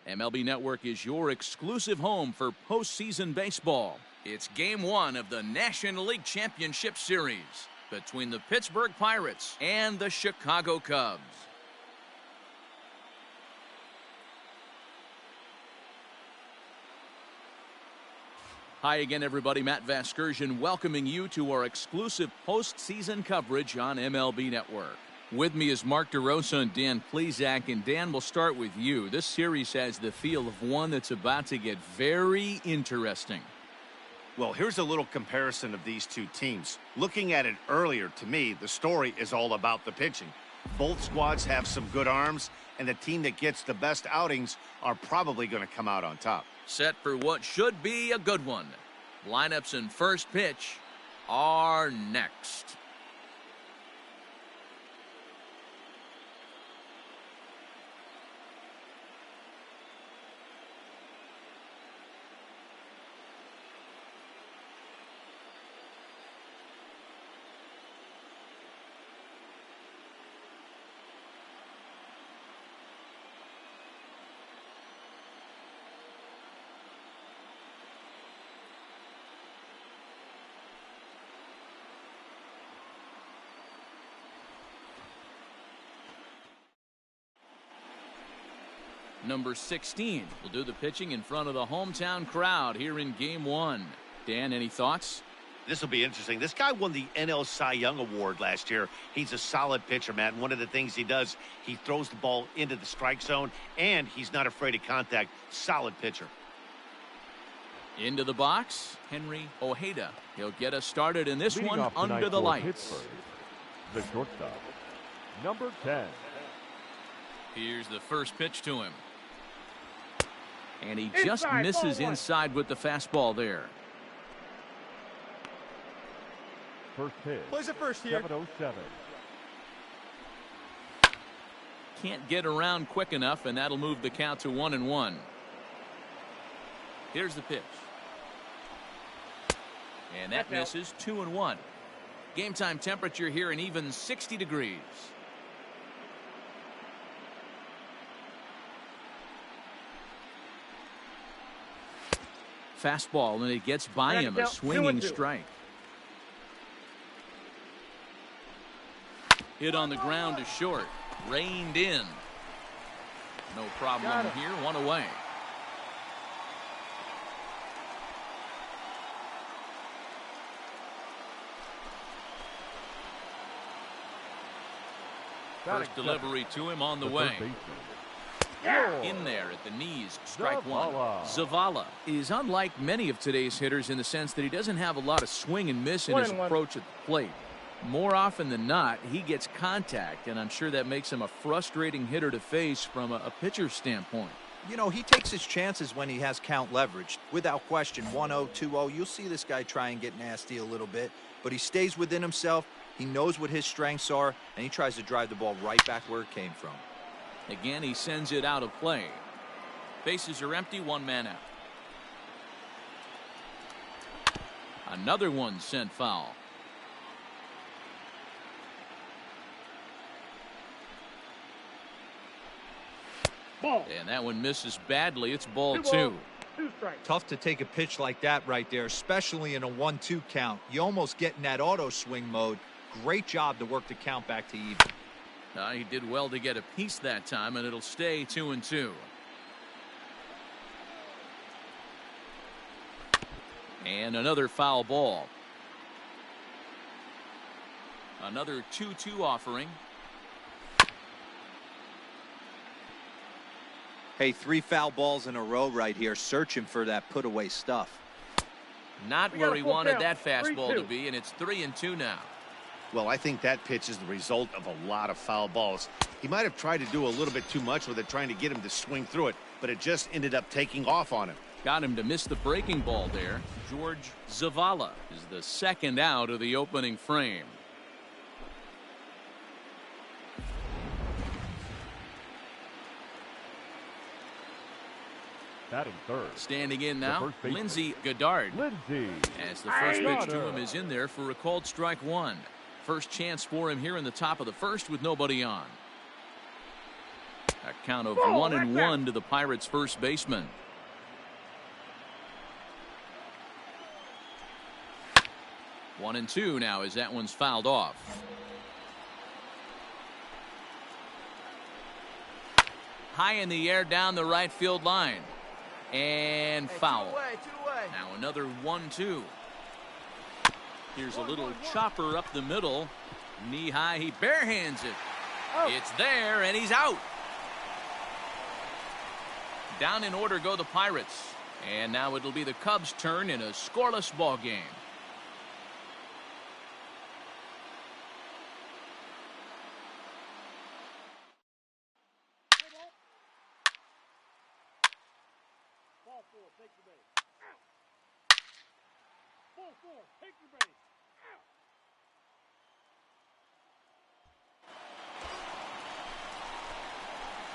MLB Network is your exclusive home for postseason baseball. It's Game 1 of the National League Championship Series between the Pittsburgh Pirates and the Chicago Cubs. Hi again, everybody. Matt Vasgersian welcoming you to our exclusive postseason coverage on MLB Network. With me is Mark DeRosa and Dan Plesac. And Dan, we'll start with you. This series has the feel of one that's about to get very interesting. Well, here's a little comparison of these two teams. Looking at it earlier, to me, the story is all about the pitching. Both squads have some good arms, and the team that gets the best outings are probably going to come out on top. Set for what should be a good one. Lineups and first pitch are next. Number 16 will do the pitching in front of the hometown crowd here in Game 1. Dan, any thoughts? This will be interesting. This guy won the NL Cy Young Award last year. He's a solid pitcher, Matt. And one of the things he does, he throws the ball into the strike zone, and he's not afraid of contact. Solid pitcher. Into the box, Henry Ojeda. He'll get us started in this one under the lights. The shortstop, number 10. Here's the first pitch to him. And he just misses inside with the fastball there. First pitch. Plays it first here. 7:07. Can't get around quick enough, and that'll move the count to 1-1. Here's the pitch. And that misses. 2-1. Game time temperature here an even 60 degrees. Fastball, and it gets by him, a swinging strike. Hit on the ground to short. Reined in. No problem here. One away. First delivery to him on the way. In there at the knees, strike one. Zavala is unlike many of today's hitters in the sense that he doesn't have a lot of swing and miss in his approach at the plate. More often than not, he gets contact, and I'm sure that makes him a frustrating hitter to face from a pitcher's standpoint. You know, he takes his chances when he has count leverage. Without question, 1-0, 2-0, you'll see this guy try and get nasty a little bit, but he stays within himself. He knows what his strengths are, and he tries to drive the ball right back where it came from. Again, he sends it out of play. Bases are empty, one man out. Another one sent foul. Ball. And that one misses badly. It's ball two. Tough to take a pitch like that right there, especially in a 1-2 count. You almost get in that auto swing mode. Great job to work the count back to even. He did well to get a piece that time, and it'll stay 2-2. And another foul ball. Another 2-2 offering. Hey, 3 foul balls in a row right here, searching for that put-away stuff. Not where he wanted that fastball to be, and it's 3-2 now. Well, I think that pitch is the result of a lot of foul balls. He might have tried to do a little bit too much with it, trying to get him to swing through it, but it just ended up taking off on him. Got him to miss the breaking ball there. George Zavala is the second out of the opening frame. Batting third. Standing in now, Lindsey Goddard. As the first pitch to him is in there for a called strike one. First chance for him here in the top of the first with nobody on. A count of 1-1 to the Pirates' first baseman. One and two now as that one's fouled off. High in the air down the right field line. And foul. Two away. Now another 1-2. Here's a little chopper up the middle. Knee high, he barehands it. It's there, and he's out. Down in order go the Pirates. And now it'll be the Cubs' turn in a scoreless ball game.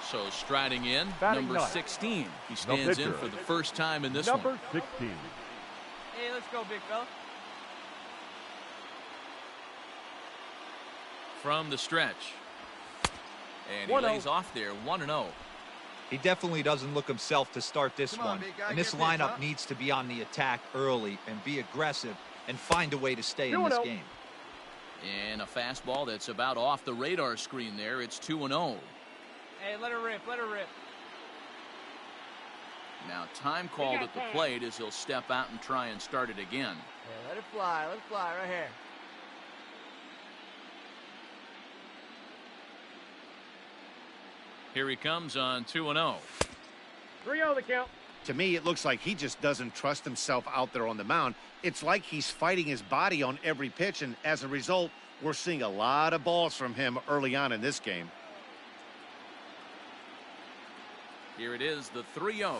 So striding in, number 16. He stands in for the first time in this one. Number 16. Hey, let's go, big fella. From the stretch. And he lays off there, 1-0. He definitely doesn't look himself to start this Come on, one. big guy, And this get this, lineup huh? needs to be on the attack early and be aggressive and find a way to stay in this game. And a fastball that's about off the radar screen there. It's 2-0. Hey, let her rip. Now time called at the plate as he'll step out and try and start it again. Hey, let it fly right here. Here he comes on 2-0. 3-0 the count. To me, it looks like he just doesn't trust himself out there on the mound. It's like he's fighting his body on every pitch, and as a result, we're seeing a lot of balls from him early on in this game. Here it is, the 3-0.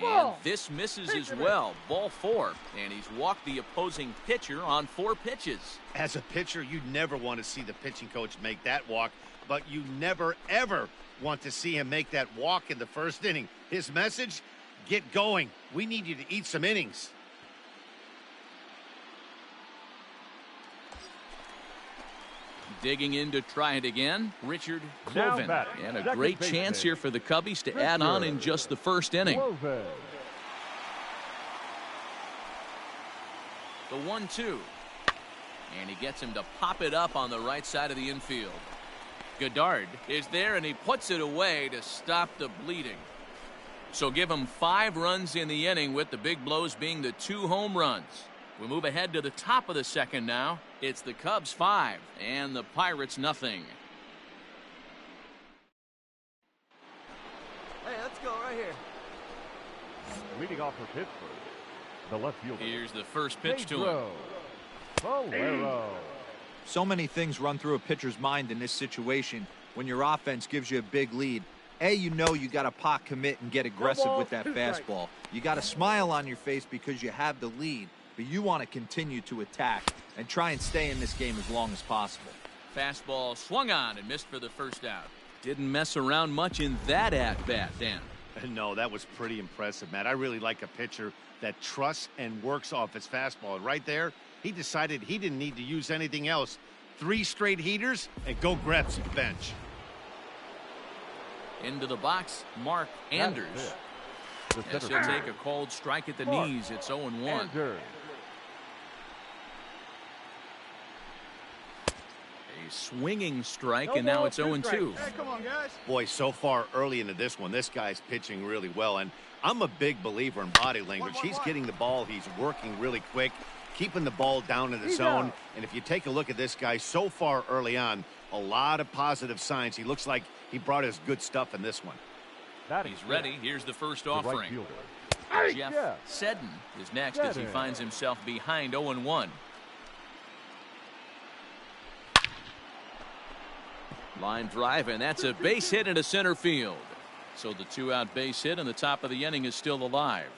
And this misses as well. Ball 4. And he's walked the opposing pitcher on 4 pitches. As a pitcher, you never want to see the pitching coach make that walk, but you never, ever want to see him make that walk in the first inning. His message, get going. We need you to eat some innings. Digging in to try it again, Richard Now Cloven. batting, And a second great baseman, chance here for the Cubbies to add on in just the first inning. Cloven. The 1-2. And he gets him to pop it up on the right side of the infield. Goddard is there, and he puts it away to stop the bleeding. So give him 5 runs in the inning, with the big blows being the 2 home runs. We move ahead to the top of the second now. It's the Cubs 5 and the Pirates nothing. Hey, let's go right here. Leading off for Pittsburgh, the left fielder. Here's the first pitch to him. Valero. So many things run through a pitcher's mind in this situation when your offense gives you a big lead. You know you got to pot commit and get aggressive with that fastball. You got a smile on your face because you have the lead, but you want to continue to attack and try and stay in this game as long as possible. Fastball swung on and missed for the first out. Didn't mess around much in that at-bat, Dan. No, that was pretty impressive, Matt. I really like a pitcher that trusts and works off his fastball. And right there, he decided he didn't need to use anything else. 3 straight heaters and go grab some bench. Into the box, Mark Anders. Yes, he'll take a cold strike at the knees. It's 0-1. Anders. A swinging strike, and now it's 0-2. Hey, come on, guys. Boy, so far early into this one, this guy's pitching really well. And I'm a big believer in body language. He's getting the ball. He's working really quick, keeping the ball down in the zone. And if you take a look at this guy so far early on, a lot of positive signs. He looks like he brought his good stuff in this one. He's ready. Here's the first The right offering. fielder. Jeff Seddon is next as he finds himself behind 0-1. Line drive, and that's a base hit into center field. So the 2-out base hit, and the top of the inning is still alive.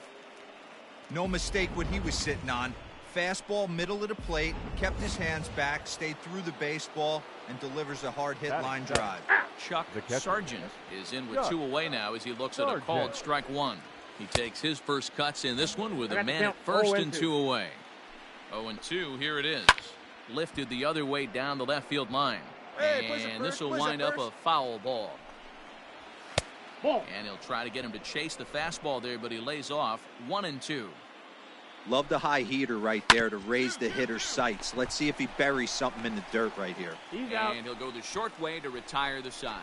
No mistake what he was sitting on. Fastball middle of the plate, kept his hands back, stayed through the baseball, and delivers a hard hit line drive. Chuck Sargent is in with 2 away now as he looks at a called strike 1. He takes his first cuts in this one with a man at first and 2 away. 0-2, here it is. Lifted the other way down the left field line. Hey, And this will wind up a foul ball. And he'll try to get him to chase the fastball there, but he lays off 1-2. Love the high heater right there to raise the hitter's sights. Let's see if he buries something in the dirt right here. And he'll go the short way to retire the side.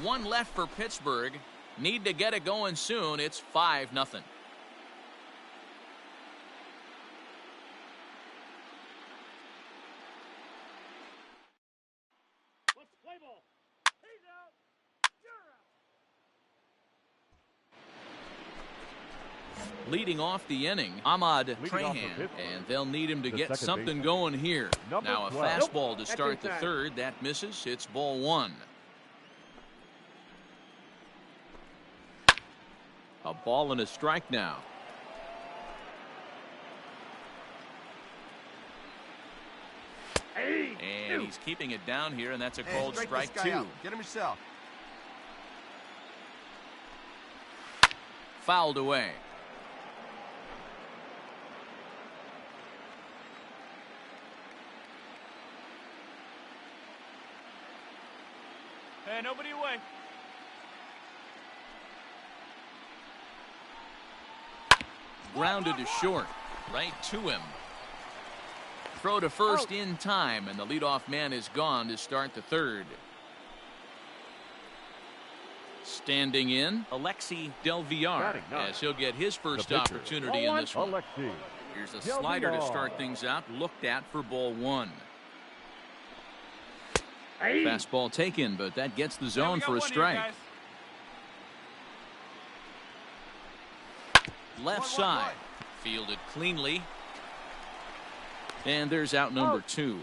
One left for Pittsburgh. Need to get it going soon. It's 5-0. Leading off the inning, Ahmad Trahan, and they'll need him to get something going here. Now a fastball to start the third. That misses. It's ball 1. A ball and a strike now. And he's keeping it down here, and that's a called strike 2. Get him yourself. Fouled away. Hey, nobody away. Grounded to short. Right to him. Throw to first in time, and the leadoff man is gone to start the third. Standing in, Alexi Del Villar, as he'll get his first opportunity in this one. Here's a slider to start things out, looked at for ball 1. Fastball taken, but that gets the zone for a strike. Left side, fielded cleanly. And there's out number 2.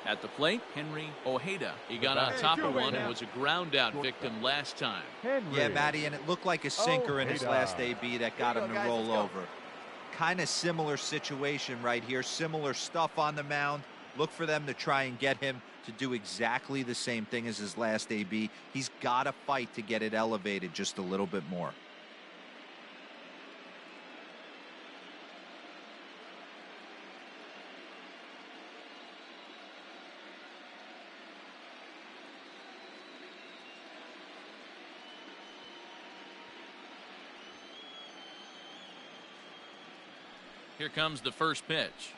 At the plate, Henry Ojeda. He got on top of one and was a ground out victim last time. Yeah, Matty, and it looked like a sinker in his last AB that got him to roll over. Kind of similar situation right here. Similar stuff on the mound. Look for them to try and get him to do exactly the same thing as his last AB. He's got to fight to get it elevated just a little bit more. Here comes the first pitch.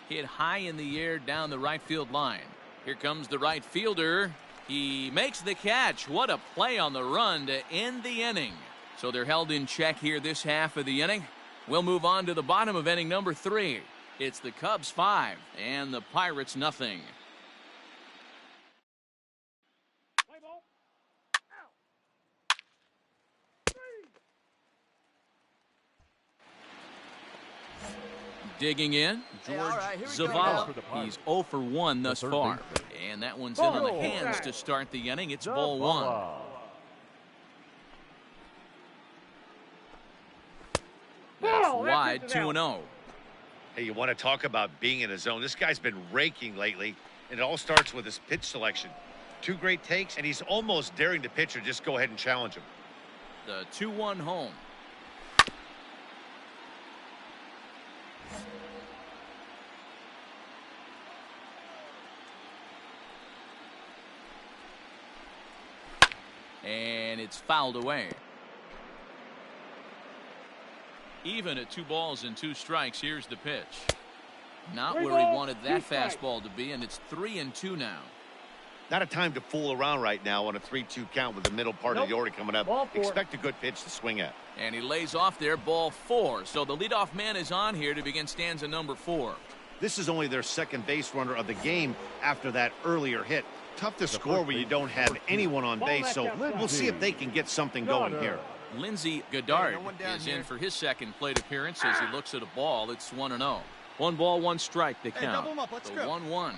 Hit high in the air down the right field line. Here comes the right fielder. He makes the catch. What a play on the run to end the inning. So they're held in check here this half of the inning. We'll move on to the bottom of inning number 3. It's the Cubs 5 and the Pirates nothing. Digging in, George Zavala. He's 0 for 1 thus far. And that one's in on the hands to start the inning. It's ball 1. That's wide, 2-0. Hey, you want to talk about being in a zone? This guy's been raking lately, and it all starts with his pitch selection. 2 great takes, and he's almost daring the pitcher just go ahead and challenge him. The 2-1 home. And it's fouled away. Even at 2 balls and 2 strikes. Here's the pitch. Not where he wanted that fastball to be, and it's 3-2 now. Not a time to fool around right now on a 3-2 count with the middle part of the order coming up. Expect a good pitch to swing at. And he lays off there, ball 4. So the leadoff man is on here to begin stanza number 4. This is only their second base runner of the game after that earlier hit. Tough to score when you don't have anyone on base, so we'll see if they can get something going here. Lindsey Goddard is in for his second plate appearance as he looks at a ball. It's 1-0. 1 ball, 1 strike, the count. The 1-1.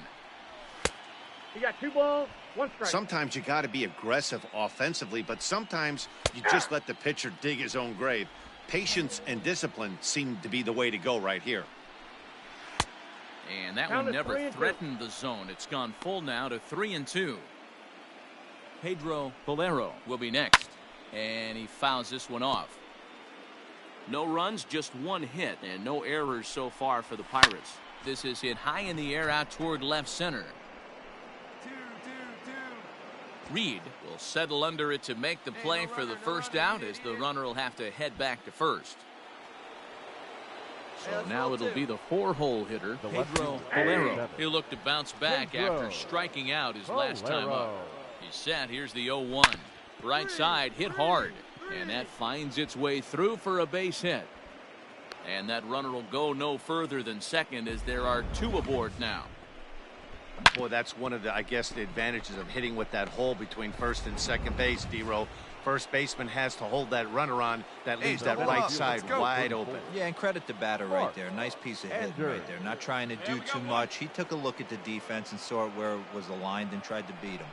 You got 2 balls, 1 strike. Sometimes you got to be aggressive offensively, but sometimes you just let the pitcher dig his own grave. Patience and discipline seem to be the way to go right here. And that one never threatened the zone. It's gone full now to 3-2. Pedro Bolero will be next. And he fouls this one off. No runs, just one hit, and no errors so far for the Pirates. This is hit high in the air out toward left center. Reed will settle under it to make the play for the first out, as the runner will have to head back to first. So now it'll be the 4-hole hitter, Pedro Valero. He'll look to bounce back after striking out his last time up. He's set. Here's the 0-1. Right side hit hard, and that finds its way through for a base hit. And that runner will go no further than second, as there are 2 aboard now. Boy, that's one of the, I guess, the advantages of hitting with that hole between first and second base, D-Row. First baseman has to hold that runner on. That leaves that right side wide open. Yeah, and credit the batter right there. Nice piece of hitting right there. Not trying to do too much. He took a look at the defense and saw where it was aligned and tried to beat him.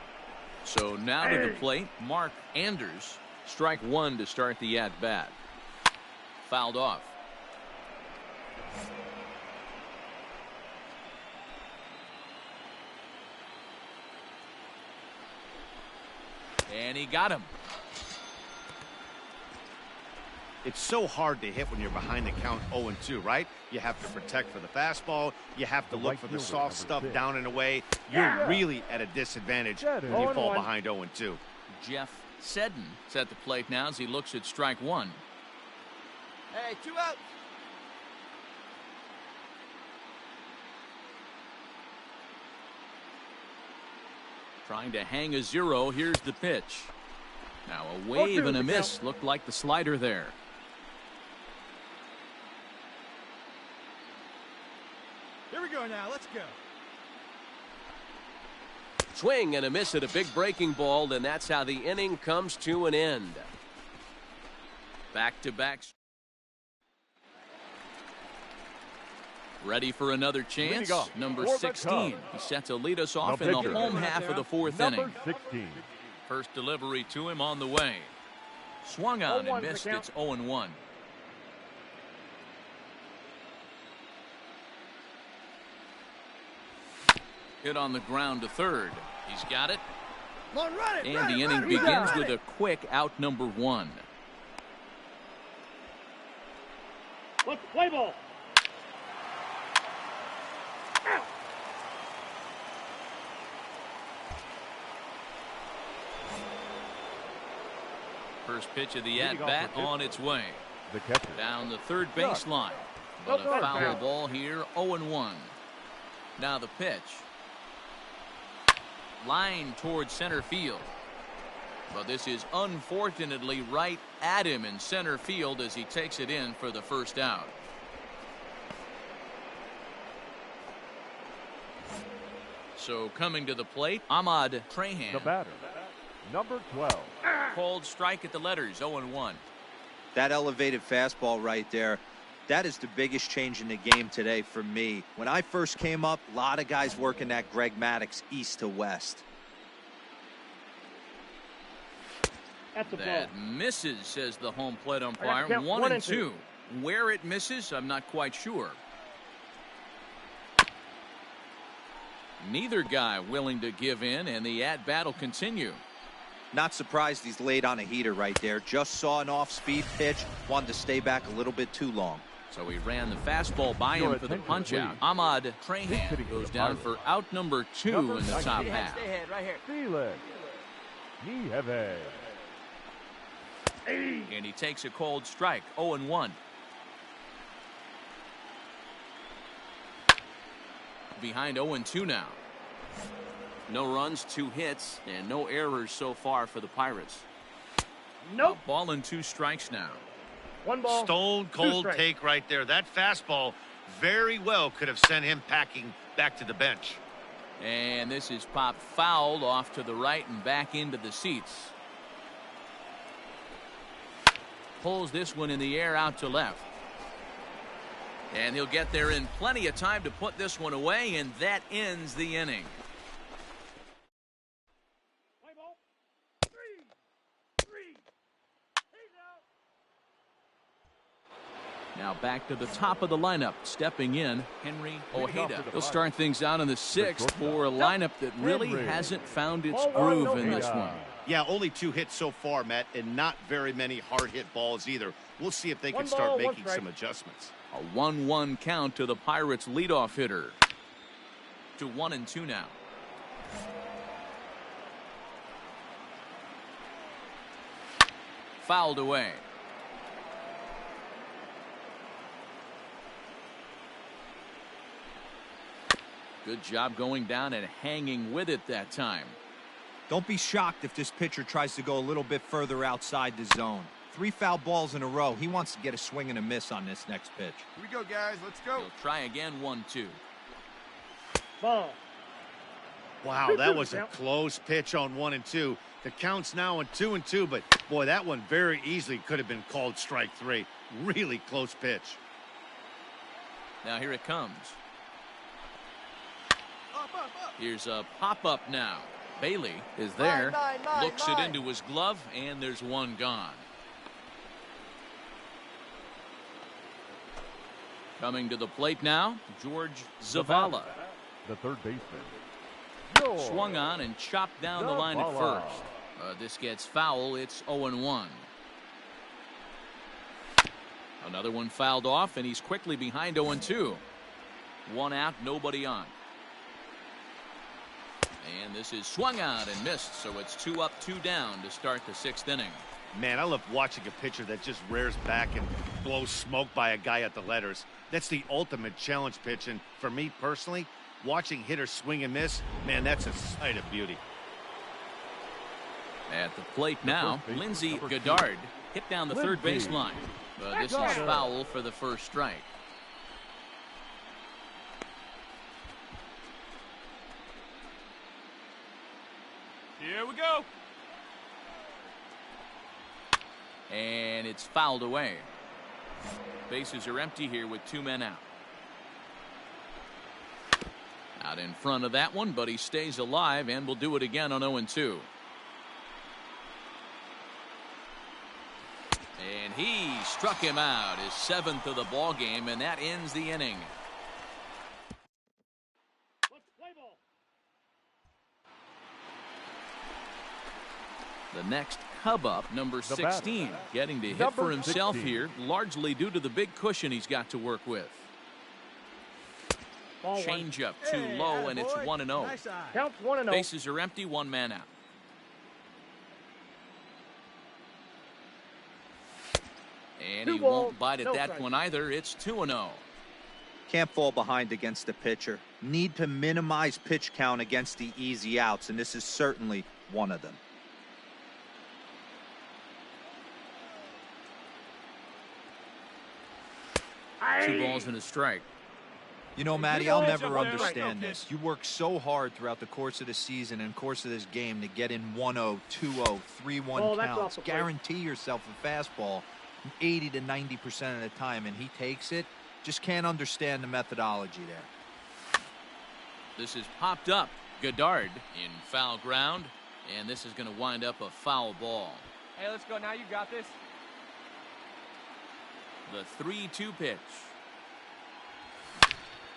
So now to the plate, Mark Anders. Strike 1 to start the at-bat. Fouled off. And he got him. It's so hard to hit when you're behind the count 0-2, right? You have to protect for the fastball. You have to look for the soft stuff down and away. You're really at a disadvantage when you fall behind 0-2. Jeff Seddon is at the plate now as he looks at strike 1. Hey, 2 outs. Trying to hang a 0. Here's the pitch. Now a wave and a miss. Looked like the slider there. Here we go now. Let's go. Swing and a miss at a big breaking ball, and that's how the inning comes to an end. Back-to-back. Ready for another chance. Number 16. He set to lead us off in the home half of the 4th inning. 16. First delivery to him on the way. Swung on and missed. It's 0-1. Hit on the ground to third. He's got it. And the inning begins with a quick out number 1. Let's play ball. First pitch of the at-bat on its way. The catcher. Down the third baseline. But a foul ball here, 0-1. Now the pitch. Line towards center field. But this is unfortunately right at him in center field as he takes it in for the first out. So coming to the plate, Ahmad Trahan. The batter, number 12. Called strike at the letters, 0-1. That elevated fastball right there, that is the biggest change in the game today for me. When I first came up, a lot of guys working that Greg Maddux east to west. That misses, says the home plate umpire. 1-2. Where it misses, I'm not quite sure. Neither guy willing to give in, and the at-bat will continue. Not surprised he's laid on a heater right there. Just saw an off-speed pitch. Wanted to stay back a little bit too long. So he ran the fastball by him for the punch-out. Ahmad Trahan goes down for out number 2 in the top half. Stay ahead, right here. Felix Nieve. And he takes a cold strike, 0-1. Behind 0-2 now. No runs, 2 hits, and no errors so far for the Pirates. Nope. A ball and 2 strikes now. 1 ball. Stone cold take right there. That fastball very well could have sent him packing back to the bench. And this is popped foul off to the right and back into the seats. Pulls this one in the air out to left. And he'll get there in plenty of time to put this one away, and that ends the inning. Now back to the top of the lineup. Stepping in, Henry Ojeda. He'll start things out in the 6th for a lineup that really hasn't found its groove in this one. Yeah, only 2 hits so far, Matt, and not very many hard hit balls either. We'll see if they can start making some adjustments. A 1-1 count to the Pirates leadoff hitter. To 1-2 now. Fouled away. Good job going down and hanging with it that time. Don't be shocked if this pitcher tries to go a little bit further outside the zone. 3 foul balls in a row. He wants to get a swing and a miss on this next pitch. Here we go, guys. Let's go. He'll try again, 1-2. Ball. Wow, that was a close pitch on 1-2. The count's now on 2-2, but boy, that one very easily could have been called strike 3. Really close pitch. Now here it comes. Up, up, up. Here's a pop-up now. Bailey is there. Looks it into his glove, and there's one gone. Coming to the plate now, George Zavala. The third baseman. Swung on and chopped down the line at first. This gets foul. It's 0-1. Another one fouled off, and he's quickly behind 0-2. 1 out, nobody on. And this is swung out and missed, so it's 2 up, 2 down to start the 6th inning. Man, I love watching a pitcher that just rears back and blows smoke by a guy at the letters. That's the ultimate challenge pitch, and for me personally, watching hitters swing and miss, man, that's a sight of beauty. At the plate now, Lindsey Goddard hit down the third baseline. But this is foul for the first strike. Here we go. And it's fouled away. Bases are empty here with 2 men out. Out in front of that one, but he stays alive and will do it again on 0-2. And he struck him out, his 7th of the ball game, and that ends the inning. The next Cub up, number 16, getting to hit for himself here, largely due to the big cushion he's got to work with. Changeup too low, and it's 1-0. Nice eye. Counts 1-0. Bases are empty, 1 man out. And he won't bite at that one either. It's 2-0. Can't fall behind against the pitcher. Need to minimize pitch count against the easy outs, and this is certainly one of them. Two balls and a strike. You know, Matty, I'll never understand this. You work so hard throughout the course of the season and course of this game to get in 1-0, 2-0, 3-1 counts. Guarantee yourself a fastball 80 to 90% of the time, and he takes it. Just can't understand the methodology there. This is popped up. Goddard in foul ground, and this is going to wind up a foul ball. Hey, let's go now. You got this. The 3-2 pitch.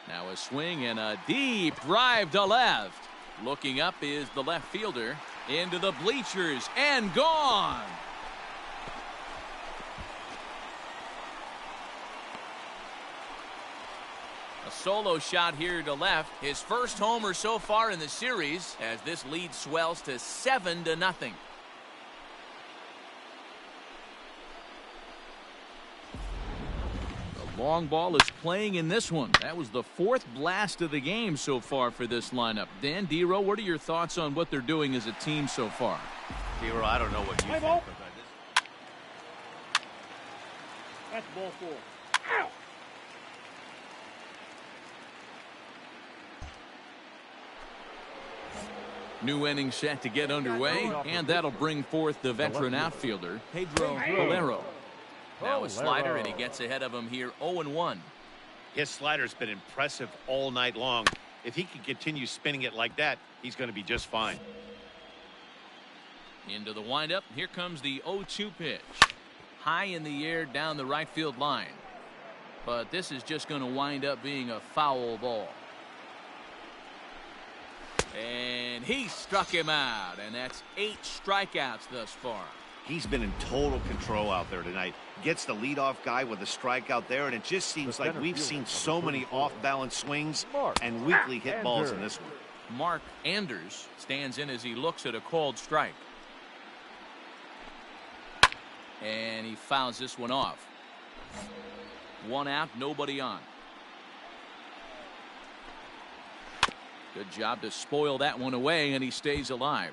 Now a swing and a deep drive to left. Looking up is the left fielder. Into the bleachers and gone. A solo shot here to left. His first homer so far in the series as this lead swells to 7-0. Long ball is playing in this one. That was the 4th blast of the game so far for this lineup. Dan, D-Row, what are your thoughts on what they're doing as a team so far? D-Row, I don't know what you think about this. That's ball 4. Ow! New inning set to get underway, and that'll bring forth the veteran outfielder, Pedro Valero. Now a slider, and he gets ahead of him here, 0-1. His slider's been impressive all night long. If he can continue spinning it like that, he's going to be just fine. Into the windup. Here comes the 0-2 pitch. High in the air down the right field line. But this is just going to wind up being a foul ball. And he struck him out, and that's 8 strikeouts thus far. He's been in total control out there tonight. Gets the leadoff guy with a strikeout there, and it just seems like we've seen so many off-balance swings and weakly hit balls in this one. Mark Anders stands in as he looks at a called strike. And he fouls this one off. 1 out, nobody on. Good job to spoil that one away, and he stays alive.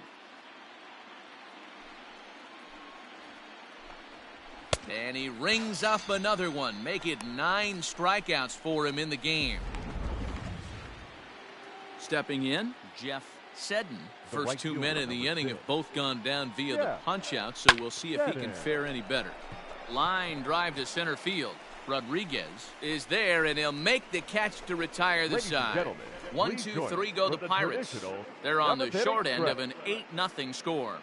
And he rings up another one. Make it 9 strikeouts for him in the game. Stepping in, Jeff Seddon. First 2 men in the inning have both gone down via the punch-out, so we'll see if he can fare any better. Line drive to center field. Rodriguez is there, and he'll make the catch to retire the side. 1, 2, 3 go the Pirates. They're on the short end of an 8-0 score.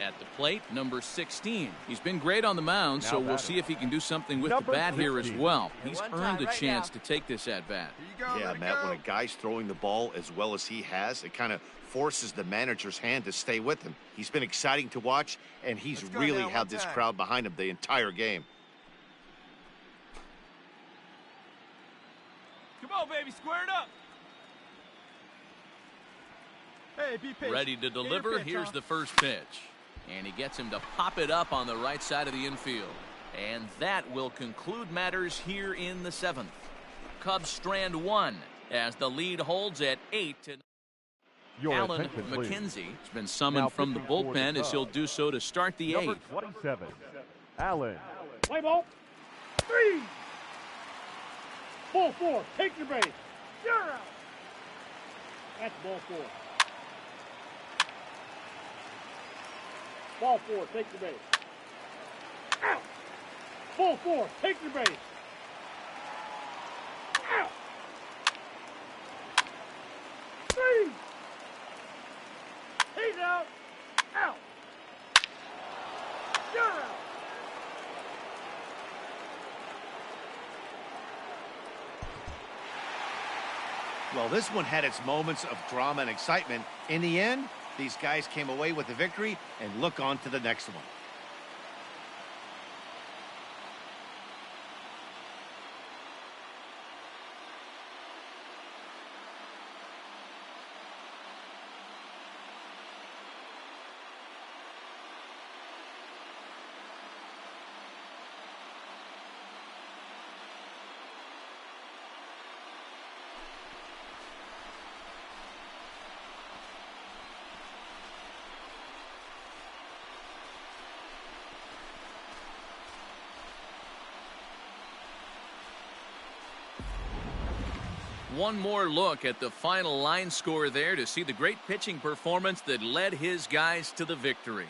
At the plate, number 16. He's been great on the mound, so we'll see if he can do something with the bat here as well. He's earned a chance to take this at-bat. Yeah, Matt, when a guy's throwing the ball as well as he has, it kind of forces the manager's hand to stay with him. He's been exciting to watch, and he's really had this crowd behind him the entire game. Come on, baby, square it up. Hey, be patient. Ready to deliver. Here's the first pitch. And he gets him to pop it up on the right side of the infield. And that will conclude matters here in the 7th. Cubs strand 1 as the lead holds at 8. Alan McKenzie has been summoned from the bullpen as he'll do so to start the 8th. 27, Allen. Play ball. 3. Ball 4. Take your base. You're out. That's ball 4. Ball 4, take your base. Out. Ball 4, take your base. Out. 3. He's out. Out. You're out. Well, this one had its moments of drama and excitement. In the end, these guys came away with the victory and look on to the next one. One more look at the final line score there to see the great pitching performance that led his guys to the victory.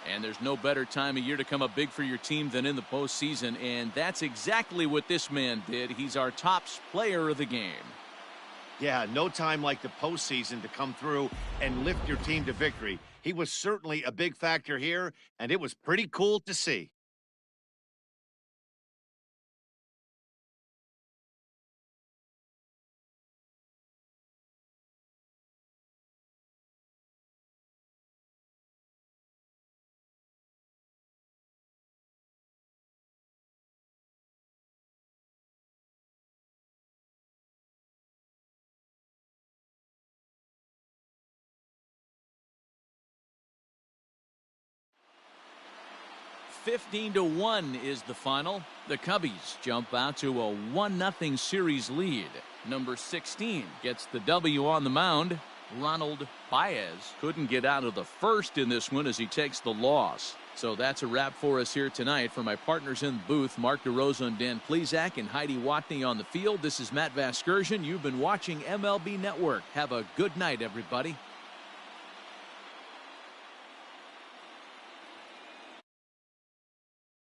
And there's no better time of year to come up big for your team than in the postseason, and that's exactly what this man did. He's our top player of the game. Yeah, no time like the postseason to come through and lift your team to victory. He was certainly a big factor here, and it was pretty cool to see. (15-1) is the final. The Cubbies jump out to a 1-0 series lead. Number 16 gets the W on the mound. Ronald Baez couldn't get out of the first in this one as he takes the loss. So that's a wrap for us here tonight. For my partners in the booth, Mark DeRosa and Dan Plesac and Heidi Watney on the field, this is Matt Vasgersian. You've been watching MLB Network. Have a good night, everybody.